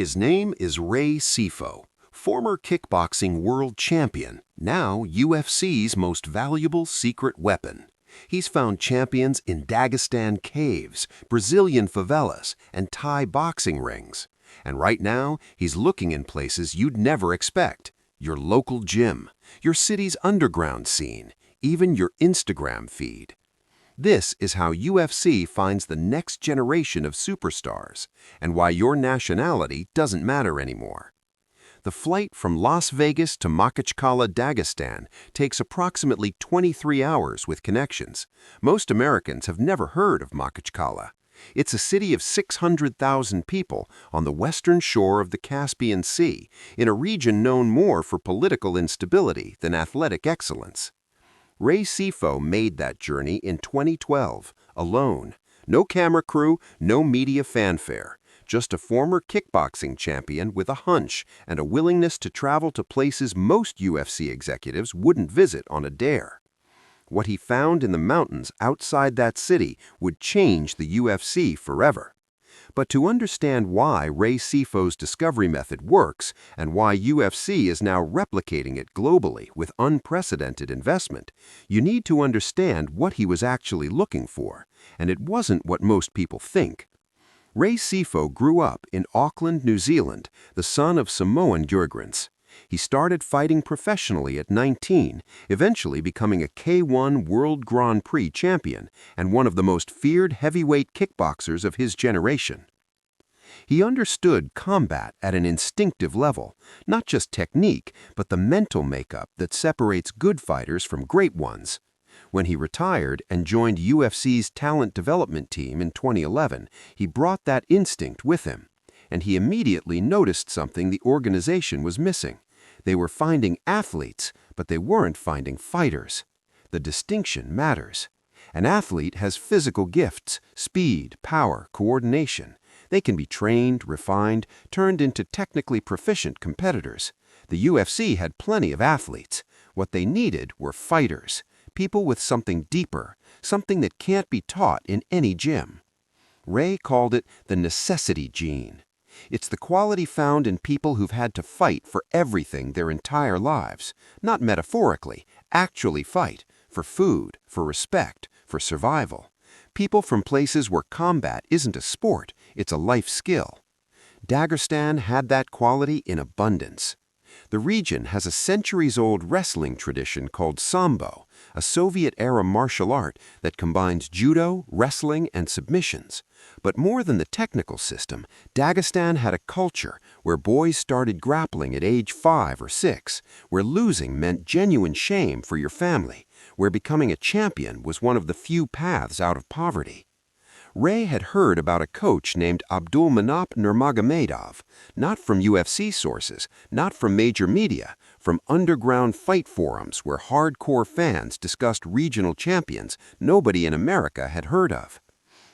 His name is Ray Sefo, former kickboxing world champion, now UFC's most valuable secret weapon. He's found champions in Dagestan caves, Brazilian favelas, and Thai boxing rings. And right now, he's looking in places you'd never expect. Your local gym, your city's underground scene, even your Instagram feed. This is how UFC finds the next generation of superstars, and why your nationality doesn't matter anymore. The flight from Las Vegas to Makhachkala, Dagestan takes approximately 23 hours with connections. Most Americans have never heard of Makhachkala. It's a city of 600,000 people on the western shore of the Caspian Sea, in a region known more for political instability than athletic excellence. Ray Sefo made that journey in 2012, alone. No camera crew, no media fanfare. Just a former kickboxing champion with a hunch and a willingness to travel to places most UFC executives wouldn't visit on a dare. What he found in the mountains outside that city would change the UFC forever. But to understand why Ray Sefo's discovery method works and why UFC is now replicating it globally with unprecedented investment, you need to understand what he was actually looking for, and it wasn't what most people think. Ray Sefo grew up in Auckland, New Zealand, the son of Samoan immigrants. He started fighting professionally at 19, eventually becoming a K1 World Grand Prix champion and one of the most feared heavyweight kickboxers of his generation. He understood combat at an instinctive level, not just technique, but the mental makeup that separates good fighters from great ones. When he retired and joined UFC's talent development team in 2011, he brought that instinct with him. And he immediately noticed something the organization was missing. They were finding athletes, but they weren't finding fighters. The distinction matters. An athlete has physical gifts, speed, power, coordination. They can be trained, refined, turned into technically proficient competitors. The UFC had plenty of athletes. What they needed were fighters, people with something deeper, something that can't be taught in any gym. Ray called it the necessity gene. It's the quality found in people who've had to fight for everything their entire lives. Not metaphorically, actually fight for food, for respect, for survival. People from places where combat isn't a sport, it's a life skill. Dagestan had that quality in abundance. The region has a centuries-old wrestling tradition called Sambo, a Soviet-era martial art that combines judo, wrestling, and submissions. But more than the technical system, Dagestan had a culture where boys started grappling at age 5 or 6, where losing meant genuine shame for your family, where becoming a champion was one of the few paths out of poverty. Ray had heard about a coach named Abdulmanap Nurmagomedov, not from UFC sources, not from major media, from underground fight forums where hardcore fans discussed regional champions nobody in America had heard of.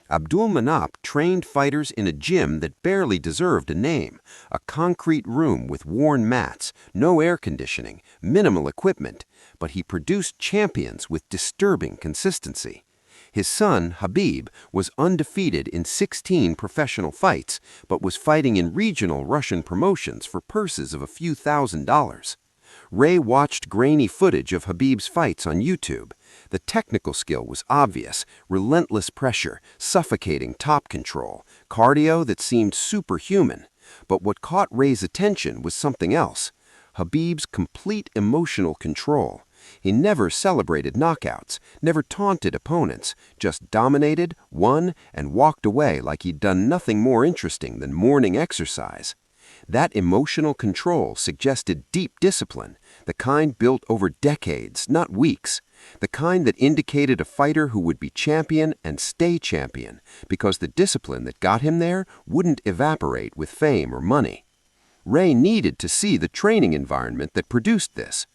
Abdulmanap trained fighters in a gym that barely deserved a name, a concrete room with worn mats, no air conditioning, minimal equipment, but he produced champions with disturbing consistency. His son, Khabib, was undefeated in 16 professional fights, but was fighting in regional Russian promotions for purses of a few $1,000s. Ray watched grainy footage of Khabib's fights on YouTube. The technical skill was obvious, relentless pressure, suffocating top control, cardio that seemed superhuman. But what caught Ray's attention was something else: Khabib's complete emotional control. He never celebrated knockouts, never taunted opponents, just dominated, won, and walked away like he'd done nothing more interesting than morning exercise. That emotional control suggested deep discipline, the kind built over decades, not weeks, the kind that indicated a fighter who would be champion and stay champion, because the discipline that got him there wouldn't evaporate with fame or money. Ray needed to see the training environment that produced this.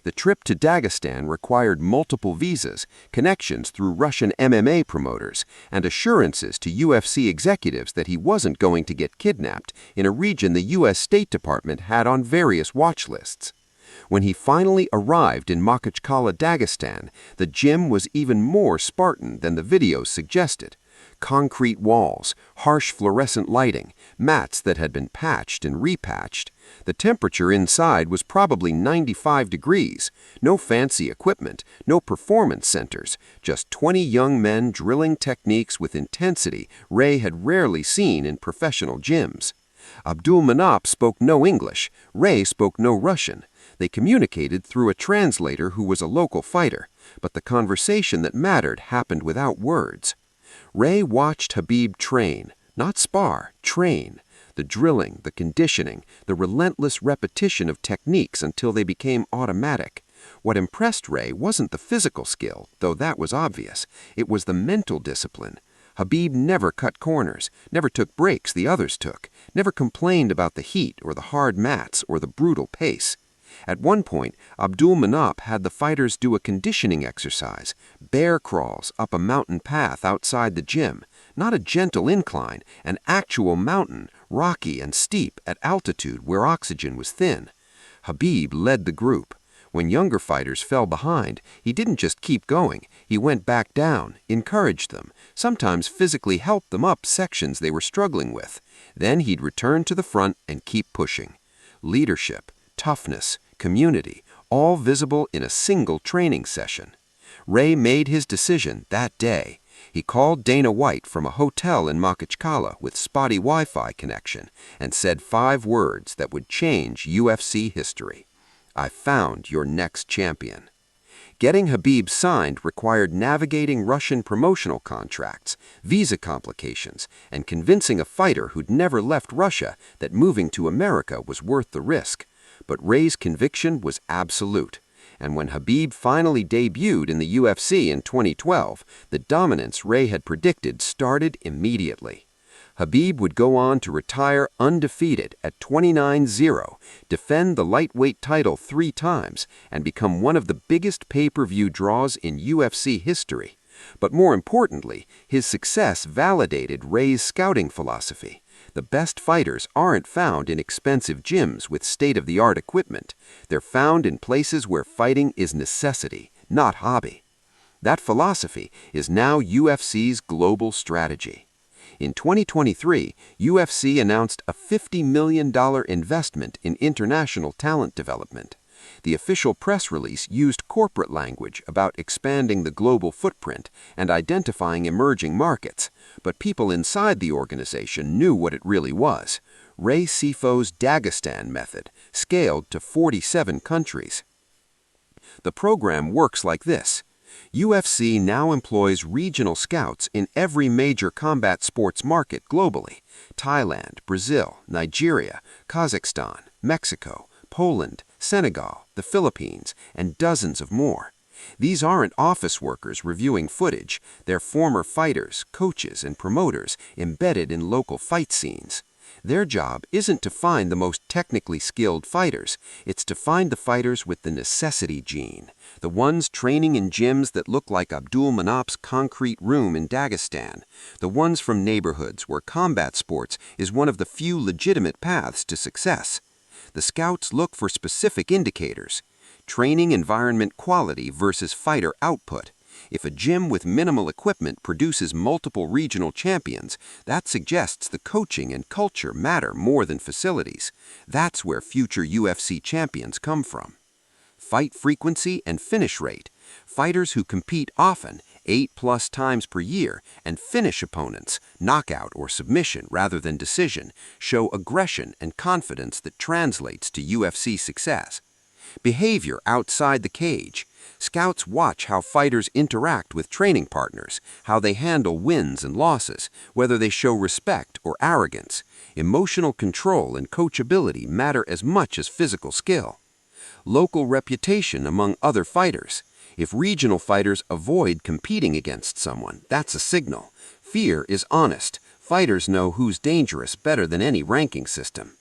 The trip to Dagestan required multiple visas, connections through Russian MMA promoters, and assurances to UFC executives that he wasn't going to get kidnapped in a region the U.S. State Department had on various watch lists. When he finally arrived in Makhachkala, Dagestan, the gym was even more Spartan than the videos suggested. concrete walls, harsh fluorescent lighting, mats that had been patched and repatched. The temperature inside was probably 95 degrees. No fancy equipment, no performance centers, just 20 young men drilling techniques with intensity Ray had rarely seen in professional gyms. Abdulmanap spoke no English. Ray spoke no Russian. They communicated through a translator who was a local fighter, but the conversation that mattered happened without words. Ray watched Khabib train, not spar, train. The drilling, the conditioning, the relentless repetition of techniques until they became automatic. What impressed Ray wasn't the physical skill, though that was obvious. It was the mental discipline. Khabib never cut corners, never took breaks the others took, never complained about the heat or the hard mats or the brutal pace. At one point, Abdulmanap had the fighters do a conditioning exercise, bear crawls up a mountain path outside the gym, not a gentle incline, an actual mountain, rocky and steep at altitude where oxygen was thin. Khabib led the group. When younger fighters fell behind, he didn't just keep going, he went back down, encouraged them, sometimes physically helped them up sections they were struggling with. Then he'd return to the front and keep pushing. Leadership, toughness, community, all visible in a single training session. Ray made his decision that day. He called Dana White from a hotel in Makhachkala with spotty Wi-Fi connection and said 5 words that would change UFC history. "I found your next champion." Getting Khabib signed required navigating Russian promotional contracts, visa complications, and convincing a fighter who'd never left Russia that moving to America was worth the risk. But Ray's conviction was absolute. And when Khabib finally debuted in the UFC in 2012, the dominance Ray had predicted started immediately. Khabib would go on to retire undefeated at 29-0, defend the lightweight title 3 times, and become one of the biggest pay-per-view draws in UFC history. But more importantly, his success validated Ray's scouting philosophy. The best fighters aren't found in expensive gyms with state-of-the-art equipment. They're found in places where fighting is necessity, not hobby. That philosophy is now UFC's global strategy. In 2023, UFC announced a $50 million investment in international talent development. The official press release used corporate language about expanding the global footprint and identifying emerging markets, but people inside the organization knew what it really was: Ray Sefo's Dagestan method, scaled to 47 countries. The program works like this. UFC now employs regional scouts in every major combat sports market globally: Thailand, Brazil, Nigeria, Kazakhstan, Mexico, Poland, Senegal, the Philippines, and dozens of more. These aren't office workers reviewing footage, they're former fighters, coaches, and promoters embedded in local fight scenes. Their job isn't to find the most technically skilled fighters, it's to find the fighters with the necessity gene, the ones training in gyms that look like Abdulmanap's concrete room in Dagestan, the ones from neighborhoods where combat sports is one of the few legitimate paths to success. The scouts look for specific indicators: training environment quality versus fighter output. If a gym with minimal equipment produces multiple regional champions, that suggests the coaching and culture matter more than facilities. That's where future UFC champions come from. Fight frequency and finish rate. Fighters who compete often, 8+ times per year, and finish opponents, knockout or submission rather than decision, show aggression and confidence that translates to UFC success. Behavior outside the cage. Scouts watch how fighters interact with training partners, how they handle wins and losses, whether they show respect or arrogance. Emotional control and coachability matter as much as physical skill. Local reputation among other fighters. If regional fighters avoid competing against someone, that's a signal. Fear is honest. Fighters know who's dangerous better than any ranking system.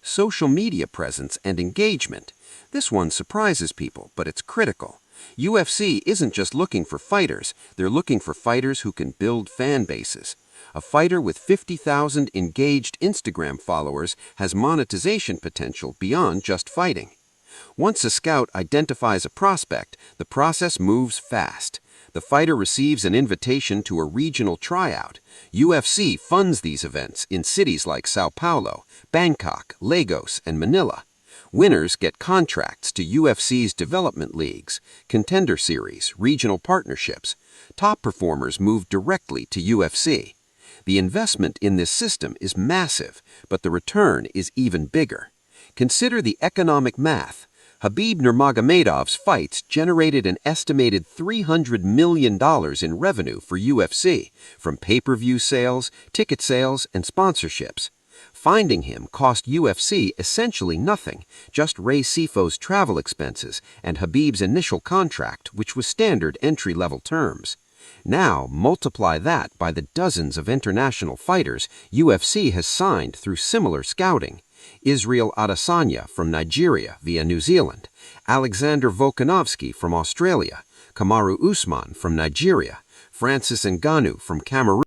Social media presence and engagement. This one surprises people, but it's critical. UFC isn't just looking for fighters, they're looking for fighters who can build fan bases. A fighter with 50,000 engaged Instagram followers has monetization potential beyond just fighting. Once a scout identifies a prospect, the process moves fast. The fighter receives an invitation to a regional tryout. UFC funds these events in cities like Sao Paulo, Bangkok, Lagos, and Manila. Winners get contracts to UFC's development leagues, contender series, regional partnerships. Top performers move directly to UFC. The investment in this system is massive, but the return is even bigger. Consider the economic math. Khabib Nurmagomedov's fights generated an estimated $300 million in revenue for UFC, from pay-per-view sales, ticket sales, and sponsorships. Finding him cost UFC essentially nothing, just Ray Sefo's travel expenses and Khabib's initial contract, which was standard entry-level terms. Now, multiply that by the dozens of international fighters UFC has signed through similar scouting. Israel Adesanya from Nigeria via New Zealand, Alexander Volkanovski from Australia, Kamaru Usman from Nigeria, Francis Ngannou from Cameroon.